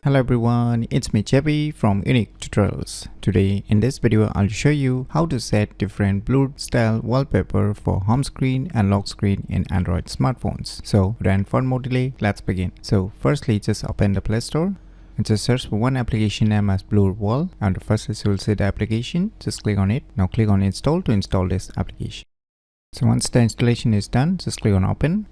Hello everyone, it's me Chevy from UniqueTutorials. Today in this video I'll show you how to set different blurred style wallpaper for home screen and lock screen in Android smartphones. So without further more delay, let's begin. So firstly just open the Play Store and just search for one application named as Blurred Wall. And first you will see the application, just click on it. Now click on install to install this application. So once the installation is done, just click on open.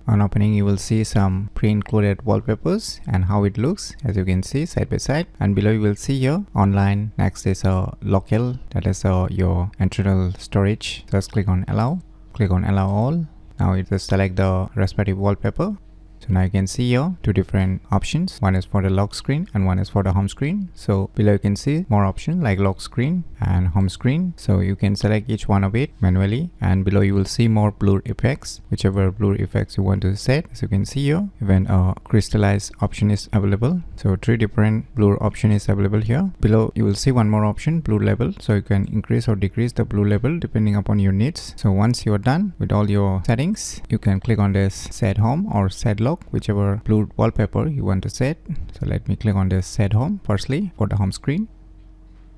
On opening, you will see some pre-included wallpapers and how it looks, as you can see side by side. And below you will see here online. Next is a local, that is your internal storage. Just click on allow. Click on allow all. Now it will select the respective wallpaper. So now you can see here two different options. One is for the lock screen and one is for the home screen. So below you can see more options like lock screen and home screen. So you can select each one of it manually. And below you will see more blur effects, whichever blur effects you want to set. As you can see here, even a crystallize option is available. So three different blur option is available here. Below you will see one more option, blur level. So you can increase or decrease the blur level depending upon your needs. So once you are done with all your settings, you can click on this set home or set lock, whichever blurred wallpaper you want to set. So let me click on this set home firstly for the home screen.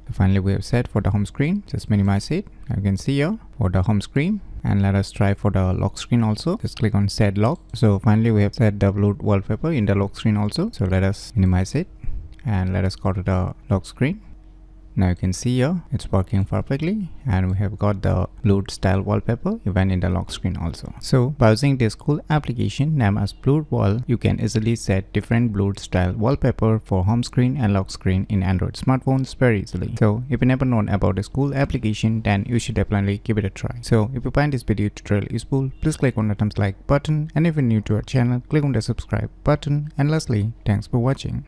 So finally we have set for the home screen. Just minimize it. You can see here for the home screen, and let us try for the lock screen also. Just click on set lock. So finally we have set the blurred wallpaper in the lock screen also. So let us minimize it and let us go to the lock screen. Now you can see here it's working perfectly, and we have got the blurred style wallpaper even in the lock screen also. So by using this cool application named as Blurred Wall, you can easily set different blurred style wallpaper for home screen and lock screen in Android smartphones very easily. So if you never known about this cool application, then you should definitely give it a try. So if you find this video tutorial useful, please click on the thumbs like button, and if you're new to our channel, click on the subscribe button. And lastly, thanks for watching.